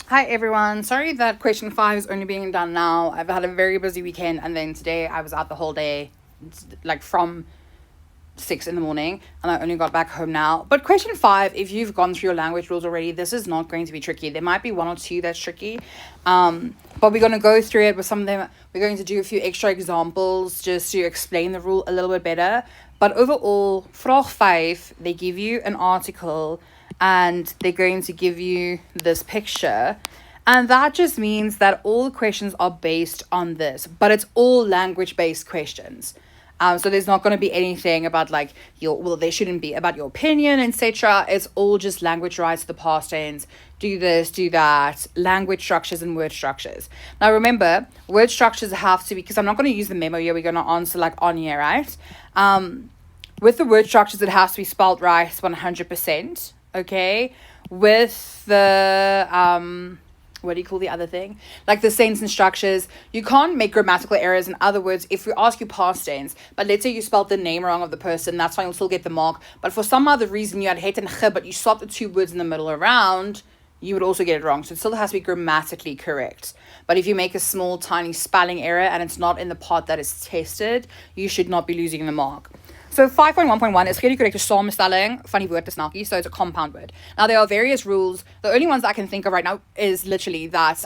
Hi everyone, sorry that question 5 is only being done now. I've had a very busy weekend and then today I was out the whole day, like from 6 in the morning, and I only got back home now. But question 5, if you've gone through your language rules already, this is not going to be tricky. There might be one or two that's tricky, but we're going to go through it with some of them. We're going to do a few extra examples just to explain the rule a little bit better. But overall, Vraag 5, they give you an article and they're going to give you this picture, and that just means that all the questions are based on this, but it's all language based questions. So there's not going to be anything about like there shouldn't be about your opinion, etc. It's all just language rights to the past tense, do this, do that, language structures and word structures. Now remember, word structures have to be, because I'm not going to use the memo here, we're going to answer like on here, right? With the word structures, it has to be spelled right 100%. Okay, with the what do you call the other thing, like the sentence structures, you can't make grammatical errors. In other words, if we ask you past tense, but let's say you spelled the name wrong of the person, that's fine, you'll still get the mark. But for some other reason you had het and ge, but you swapped the two words in the middle around, you would also get it wrong. So it still has to be grammatically correct. But if you make a small tiny spelling error and it's not in the part that is tested, you should not be losing the mark. So 5.1.1 is clearly correct samenstelling van die woord te snakkie, so it's a compound word. Now there are various rules. The only ones that I can think of right now is literally that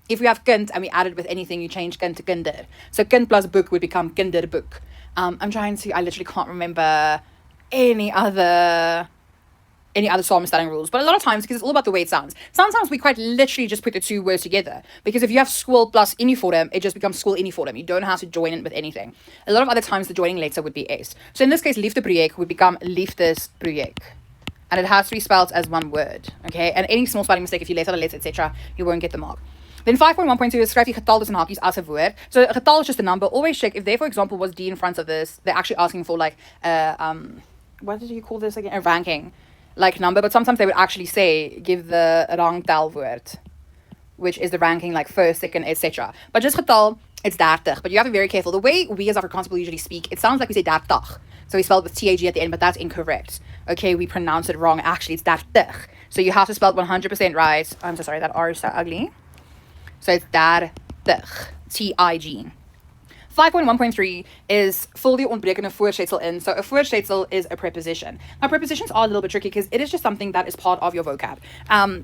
if we have kind and we add it with anything, you change kind to kinder. So kind plus book would become kinderboek. I literally can't remember any other samenstelling rules, but a lot of times, because it's all about the way it sounds, sometimes we quite literally just put the two words together, because if you have school plus uniform, it just becomes school uniform. You don't have to join it with anything. A lot of other times the joining letter would be S. So in this case, liefdeprojek would become liefdesprojek, and it has to be spelled as one word. Okay, and any small spelling mistake, if you letter, etc., you won't get the mark. Then 5.1.2 is skryf die getal tussen hakies as 'n woord. So a getal is just a number. Always check if there, for example, was D in front of this, they're actually asking for like what did you call this again? A ranking like number, but sometimes they would actually say give the rangtelwoord, which is the ranking like first, second, etc. But just getal, it's 30. But you have to be very careful. The way we as Afrikaans people usually speak, it sounds like we say 30. So we spell it with TAG at the end, but that's incorrect. Okay, we pronounce it wrong. Actually, it's 30. So you have to spell it 100% right. I'm so sorry, that R is so ugly. So it's 30. TIG. 5.1.3 is vul die ontbrekende voorzetsel in. So a voorzetsel is a preposition. Now prepositions are a little bit tricky because it is just something that is part of your vocab.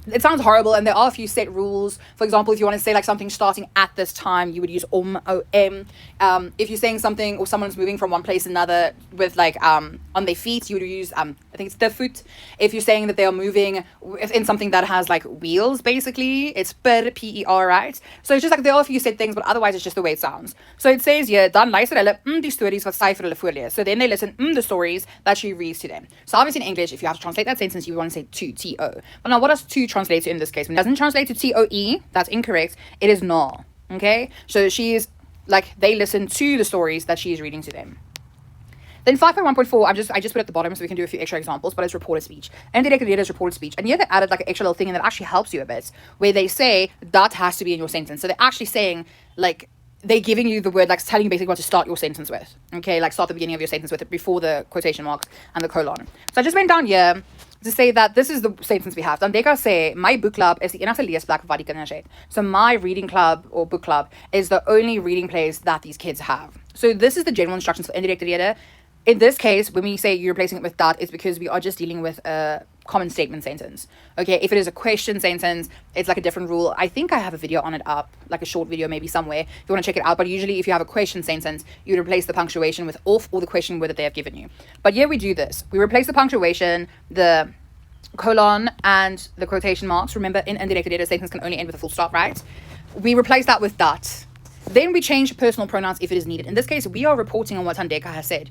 It sounds horrible, and there are a few set rules. For example, if you want to say like something starting at this time, you would use om. If you're saying something or someone's moving from one place to another with like on their feet, you would use I think it's the foot. If you're saying that they are moving in something that has like wheels, basically it's per, P-E-R, right? So it's just like there are a few set things, but otherwise it's just the way it sounds. So it says here, dan luister hulle die stories wat sy vir hulle voorlees. So then they listen the stories that she reads to them. So obviously in English, if you have to translate that sentence, you want to say to, T-O. But now what does to translate to in this case? When it doesn't translate to T-O-E, that's incorrect. It is no. Okay? So she's like, they listen to the stories that she is reading to them. Then 5.1.4, I just put at the bottom so we can do a few extra examples, but it's reported speech. Indirected data is reported speech. And here they added like an extra little thing, and that actually helps you a bit, where they say that has to be in your sentence. So they're actually saying, like, they're giving you the word, like telling you basically what to start your sentence with. Okay, like start the beginning of your sentence with it before the quotation marks and the colon. So I just went down here to say that this is the sentence we have. Tandeka sê, my book club is die enigste leesplek wat die kinders het. So my reading club or book club is the only reading place that these kids have. So this is the general instructions for indirected data. In this case, when we say you're replacing it with that, it's because we are just dealing with a common statement sentence. Okay, if it is a question sentence, it's like a different rule. I think I have a video on it up, like a short video maybe somewhere, if you want to check it out. But usually if you have a question sentence, you replace the punctuation with off or the question word that they have given you. But here we do this. We replace the punctuation, the colon, and the quotation marks. Remember, in indirected data, sentence can only end with a full stop, right? We replace that with that. Then we change personal pronouns if it is needed. In this case, we are reporting on what Tandeka has said.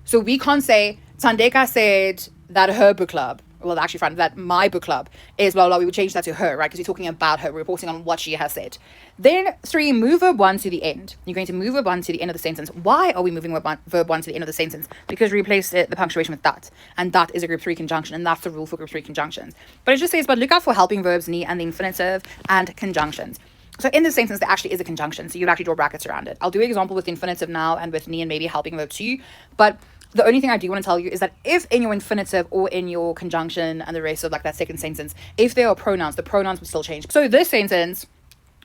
So we can't say, Tandeka said that her book club, well, actually, friend, that my book club is blah, blah, blah. We would change that to her, right? Because you're talking about her, reporting on what she has said. Then 3, move verb 1 to the end. You're going to move verb 1 to the end of the sentence. Why are we moving verb 1 to the end of the sentence? Because we replaced the punctuation with that. And that is a group 3 conjunction. And that's the rule for group 3 conjunctions. But it just says, but look out for helping verbs, ni, and the infinitive, and conjunctions. So in this sentence, there actually is a conjunction. So you'd actually draw brackets around it. I'll do an example with infinitive now and with ni and maybe helping verb 2. But The only thing I do want to tell you is that if in your infinitive or in your conjunction and the rest of like that second sentence, if there are pronouns, the pronouns will still change. So this sentence,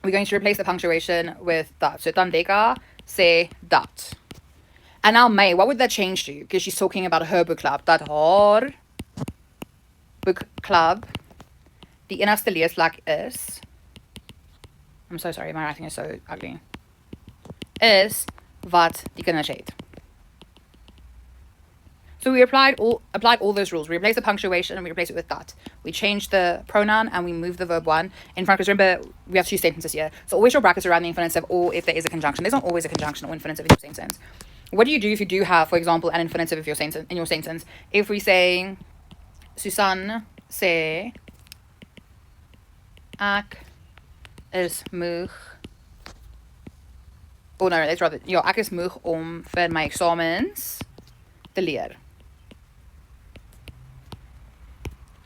we're going to replace the punctuation with that. So Tandeka say that. And now May, what would that change to? Because she's talking about her book club. Dat haar book club die enigste leesvlak is. I'm so sorry, my writing is so ugly. Is wat die kinders het. So we applied all those rules. We replaced the punctuation and we replaced it with that. We changed the pronoun and we moved the verb one in front. Because remember, we have two sentences here. So always draw brackets around the infinitive or if there is a conjunction. There's not always a conjunction or infinitive in your sentence. What do you do if you do have, for example, an infinitive of your sentence in your sentence? If we say, Susan sê, ek is moeg. Oh no, let's rather, ja, ek is moeg om vir my eksamens te leer.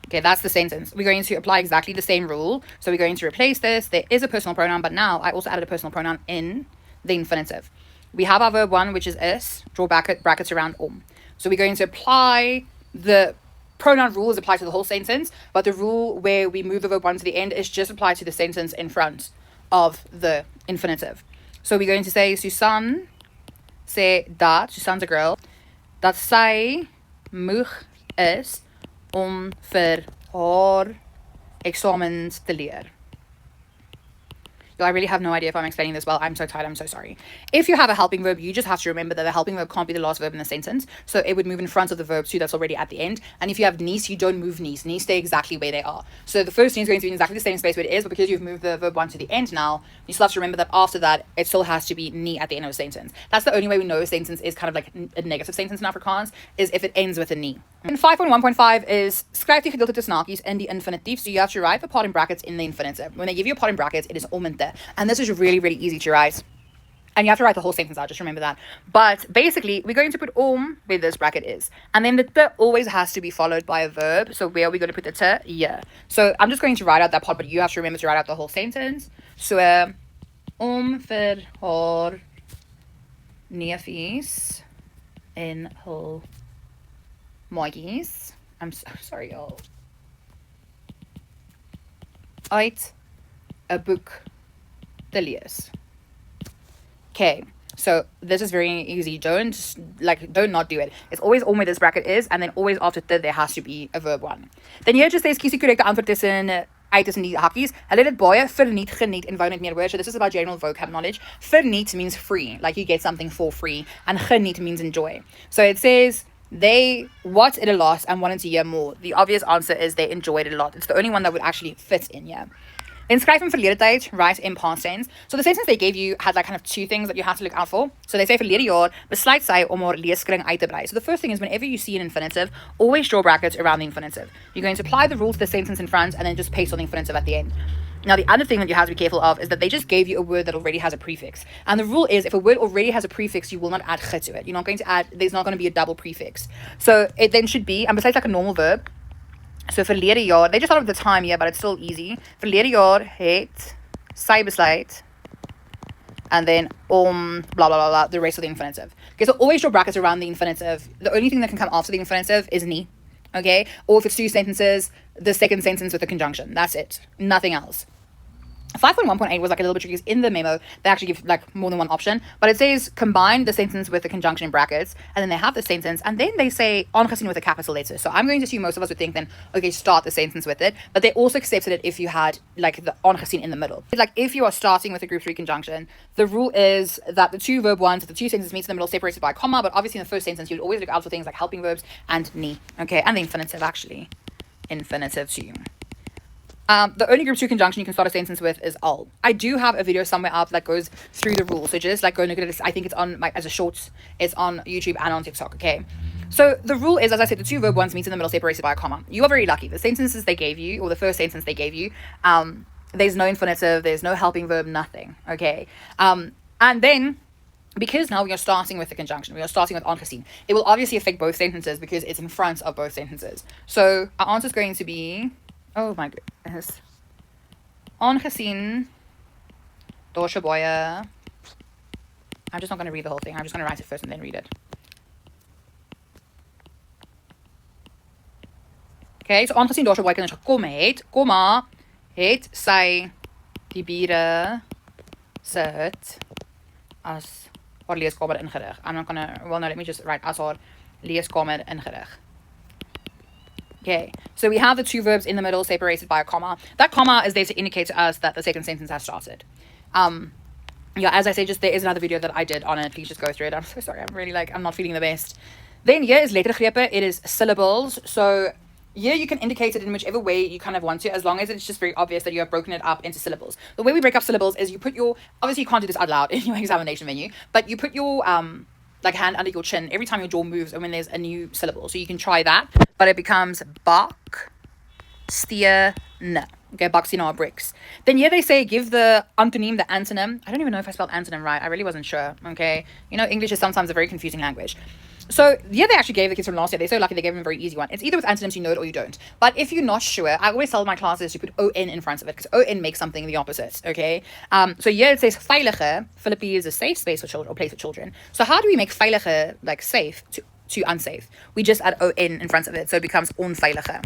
Okay, that's the sentence. We're going to apply exactly the same rule. So we're going to replace this. There is a personal pronoun, but now I also added a personal pronoun in the infinitive. We have our verb one, which is is. Draw brackets around om. So we're going to apply the pronoun rule is applied to the whole sentence, but the rule where we move the verb one to the end is just applied to the sentence in front of the infinitive. So we're going to say, Susan sê dat, Susan's a girl, dat sy moeg is om vir haar eksamens te leer. I really have no idea if I'm explaining this well. I'm so tired. I'm so sorry. If you have a helping verb, you just have to remember that the helping verb can't be the last verb in the sentence. So it would move in front of the verb too that's already at the end. And if you have niece, you don't move niece. Niece stay exactly where they are. So the first niece is going to be in exactly the same space where it is, but because you've moved the verb one to the end now, you still have to remember that after that, it still has to be nie at the end of a sentence. That's the only way we know a sentence is kind of like a negative sentence in Afrikaans, is if it ends with a nie. And 5.1.5 is skryf die gedeelte tussen hakies in die infinitief. So you have to write the part in brackets in the infinitive. When they give you a part in brackets, it is om en te. And this is really, really easy to write. And you have to write the whole sentence out, just remember that. But basically, we're going to put om where this bracket is. And then the te always has to be followed by a verb. So where are we going to put the te? Yeah. So I'm just going to write out that part, but you have to remember to write out the whole sentence. So, om vir haar neefies in hul maatjies. I'm so sorry, y'all. Uit 'n boek te lees. Okay, so this is very easy. Don't not do it. It's always om where this bracket is, and then always after the there has to be a verb one. Then hier just says kies die korrekte antwoord tussen uit tussen die hakkies. Hulle het dit baie verniet geniet en wou net meer hoor. So this is about general vocab knowledge. Verniet means free, like you get something for free, and geniet means enjoy. So it says they watched it a lot and wanted to hear more. The obvious answer is they enjoyed it a lot. It's the only one that would actually fit in here. In skryf in verlede tyd, write in past tense. So the sentence they gave you had like kind of two things that you have to look out for. So they say verlede jaar besluit sy om haar leeskring uit te brei. So the first thing is whenever you see an infinitive, always draw brackets around the infinitive. You're going to apply the rule to the sentence in front and then just paste on the infinitive at the end. Now, the other thing that you have to be careful of is that they just gave you a word that already has a prefix. And the rule is if a word already has a prefix, you will not add ge to it. You're not going to add, there's not going to be a double prefix. So it then should be, and besides like a normal verb, so verlede jaar, they just thought of the time here, but it's still easy. Verlede jaar het sy besluit, and then blah, blah, blah, blah, the rest of the infinitive. Okay, so always draw brackets around the infinitive. The only thing that can come after the infinitive is nie. Okay, or if it's two sentences, the second sentence with a conjunction. That's it. Nothing else. 5.1.8 was like a little bit tricky because in the memo they actually give like more than one option, but it says combine the sentence with the conjunction in brackets, and then they have the sentence, and then they say aangesien with a capital letter. So I'm going to assume most of us would think then, okay, start the sentence with it, but they also accepted it if you had like the aangesien in the middle. Like if you are starting with a group 3 conjunction, the rule is that the two verb ones, the two sentences meet in the middle separated by a comma, but obviously in the first sentence you'd always look out for things like helping verbs and nie. Okay, and the infinitive actually. Infinitive too. The only group 2 conjunction you can start a sentence with is al. I do have a video somewhere up that goes through the rules. So just like go and look at it. I think it's on as a short. It's on YouTube and on TikTok. Okay. So the rule is, as I said, the two verb ones meet in the middle separated by a comma. You are very lucky. The sentences they gave you, or the first sentence they gave you, there's no infinitive, there's no helping verb, nothing. Okay. And then, because now we are starting with the conjunction, we are starting with aangesien, it will obviously affect both sentences because it's in front of both sentences. So our answer is going to be, oh my goodness, aangesien daar's baie, I'm just not going to read the whole thing, I'm just going to write it first and then read it. Okay, so aangesien daar so baie kinders gekom het, komma, het sy die bure sit as haar leeskamer ingerig. I'm not gonna, well no, let me just write as haar leeskamer ingerig. Okay, so we have the two verbs in the middle separated by a comma. That comma is there to indicate to us that the second sentence has started. Yeah, as I said, just there is another video that I did on it. Please just go through it. I'm so sorry. I'm really I'm not feeling the best. Then here is lettergrepe. It is syllables. So here you can indicate it in whichever way you kind of want to, as long as it's just very obvious that you have broken it up into syllables. The way we break up syllables is you put your, obviously you can't do this out loud in your examination menu, but you put your like hand under your chin every time your jaw moves and when there's a new syllable. So you can try that, but it becomes bak, steer, n. Okay, baksina bricks. Then here they say give the antonym, the antonym. I don't even know if I spelled antonym right. I really wasn't sure. Okay, you know, English is sometimes a very confusing language. So yeah, they actually gave the kids from last year. They're so lucky they gave them a very easy one. It's either with antonyms you know it or you don't. But if you're not sure, I always tell my classes to put on in front of it because on makes something the opposite. Okay. So here it says veilige. Philippi is a safe space for children or place for children. So how do we make veilige like safe to unsafe? We just add on in front of it, so it becomes onveilige.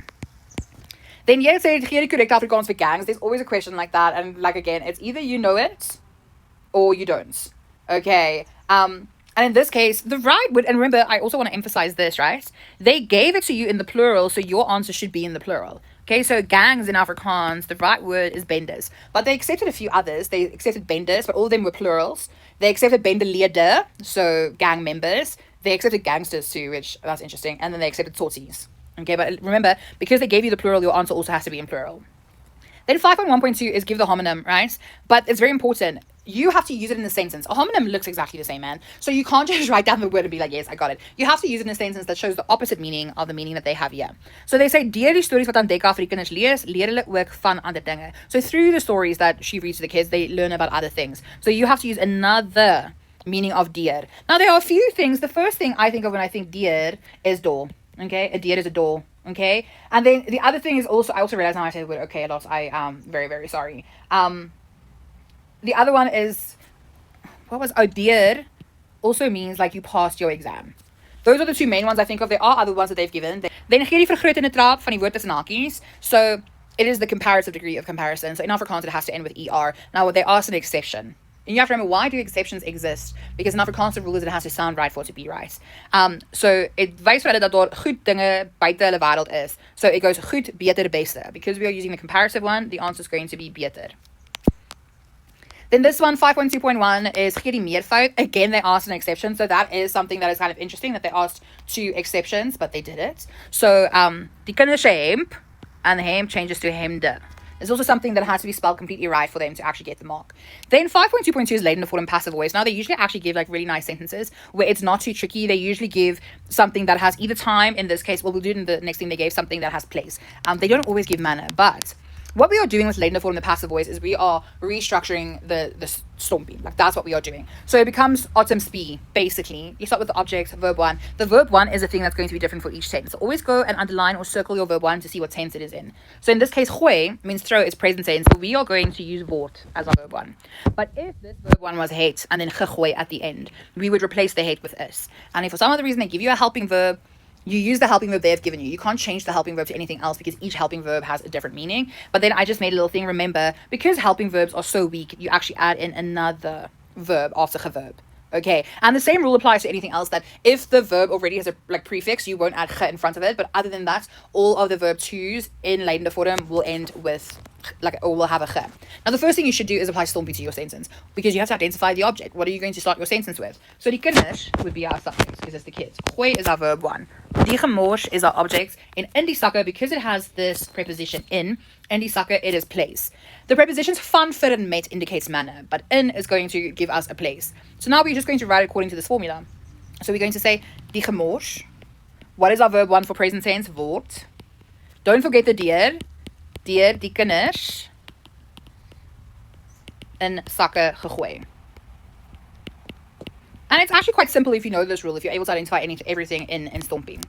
Then here it says gee die correct Afrikaans for gangs. There's always a question like that, and like again, it's either you know it or you don't. Okay. And in this case, the right word, and remember, I also want to emphasize this, right? They gave it to you in the plural, so your answer should be in the plural. Okay, so gangs in Afrikaans, the right word is benders. But they accepted a few others. They accepted benders, but all of them were plurals. They accepted bendeleder, so gang members. They accepted gangsters too, which that's interesting. And then they accepted torties. Okay, but remember, because they gave you the plural, your answer also has to be in plural. Then 5.1.2 is give the homonym, right? But it's very important. You have to use it in a sentence. A homonym looks exactly the same, man. So you can't just write down the word and be like, yes, I got it. You have to use it in a sentence that shows the opposite meaning of the meaning that they have here. So they say, deur die stories wat Anteka vir die kinders lees, leer hulle ook van ander dinge. So through the stories that she reads to the kids, they learn about other things. So you have to use another meaning of deur. Now, there are a few things. The first thing I think of when I think deur is door. Okay? A deur is a door. Okay? And then the other thing is also, I also realize now I say the word okay a lot. I am very, very sorry. The other one is, what was deur also means like you passed your exam. Those are the two main ones I think of. There are other ones that they've given. Then gee die vergrootende trap van die woord tussen hakies. So it is the comparative degree of comparison. So in Afrikaans it has to end with ER. Now there are some exceptions. And you have to remember, why do exceptions exist? Because in Afrikaans the rule is that it has to sound right for it to be right. So it wys vir hulle dat daar goed dinge buite hulle wêreld is. So it goes goed, beter, beste. Because we are using the comparative one, the answer is going to be beter. Then this one, 5.2.1, is gee die meervoud. Again, they asked an exception. So that is something that is kind of interesting, that they asked two exceptions, but they did it. So die kinders se hemp, and the hemp changes to hemde. There's also something that has to be spelled completely right for them to actually get the mark. Then 5.2.2 is latent form and passive voice. Now, they usually actually give like really nice sentences where it's not too tricky. They usually give something that has either time, in this case, well, we'll do it in the next thing, they gave something that has place. They don't always give manner, but what we are doing with latent form and the passive voice is we are restructuring the Stompi. Like, that's what we are doing. So it becomes autumn spi, basically. You start with the object, verb 1. The verb 1 is the thing that's going to be different for each tense. So always go and underline or circle your verb 1 to see what tense it is in. So in this case, gooi means throw, is present tense. So we are going to use word as our verb 1. But if this verb 1 was het and then gegooi at the end, we would replace the het with is. And if for some other reason they give you a helping verb, you use the helping verb they have given you. You can't change the helping verb to anything else because each helping verb has a different meaning. But then I just made a little thing. Remember, because helping verbs are so weak, you actually add in another verb after geverb. Okay, and the same rule applies to anything else, that if the verb already has a like prefix, you won't add ge in front of it. But other than that, all of the verb twos in leidende vorm will end with like, or will have a ge. Now, the first thing you should do is apply Stompi to your sentence, because you have to identify the object. What are you going to start your sentence with? So die kinders would be our subject, because it's the kids. Gooi is our verb 1. Die gemors is our object. In die sakke, because it has this preposition in die sakke, it is place. The prepositions van, vir, and met indicates manner, but in is going to give us a place. So now we're just going to write according to this formula. So we're going to say die gemors. What is our verb 1 for present tense? Word. Don't forget the deur die kinders in sakke gegooi. And it's actually quite simple if you know this rule, if you're able to identify everything in Stompi.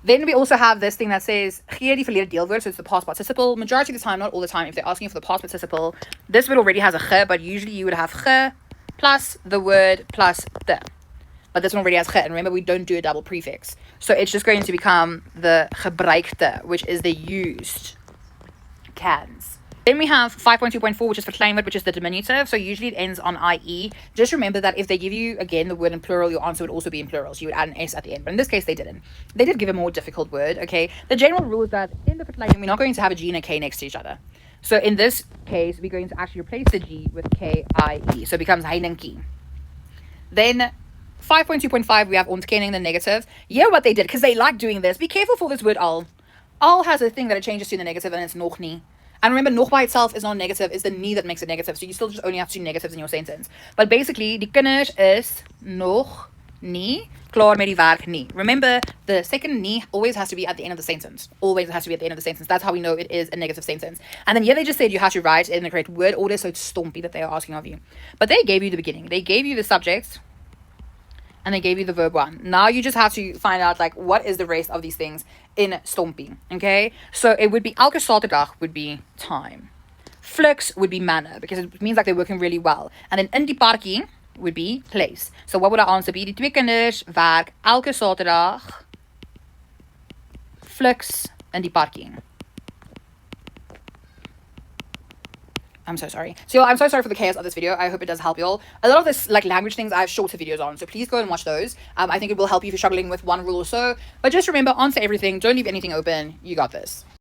Then we also have this thing that says gee die verlede deelwoord, so it's the past participle. Majority of the time, not all the time, if they're asking you for the past participle, this word already has a ge, but usually you would have ge plus the word plus the. but this one already has ge. And remember, we don't do a double prefix. So it's just going to become the gebruikte, which is the used cans. Then we have 5.2.4, which is verkleinwoord, which is the diminutive. So usually it ends on IE. Just remember that if they give you, again, the word in plural, your answer would also be in plurals. You would add an S at the end. But in this case, they didn't. They did give a more difficult word, okay? The general rule is that in the verkleinwoord, we're not going to have a G and a K next to each other. So in this case, we're going to actually replace the G with K-I-E. So it becomes heinenkie. Then 5.2.5, we have ontkenning, the negative. Yeah, what they did, because they like doing this. Be careful for this word al. Al has a thing that it changes to the negative, and it's nog nie. And remember, nog by itself is not negative, it's the nie that makes it negative. So you still just only have two negatives in your sentence. But basically, die kinders is nog nie klaar met die werk nie. Remember, the second nie always has to be at the end of the sentence. Always has to be at the end of the sentence. That's how we know it is a negative sentence. And then here they just said you have to write in the correct word order, so it's Stompi that they are asking of you. But they gave you the beginning. They gave you the subject, and they gave you the verb 1. Now you just have to find out, like, what is the rest of these things in Stompi, okay? So it would be elke Saterdag would be time. Flux would be manner, because it means like they're working really well. And then in die parkie would be place. So what would our answer be? Die twee kinders werk elke Saterdag flux in die parkie. I'm so sorry. So I'm so sorry for the chaos of this video. I hope it does help y'all. A lot of this like language things I have shorter videos on, so please go and watch those. I think it will help you if you're struggling with one rule or so. But just remember, answer everything. Don't leave anything open. You got this.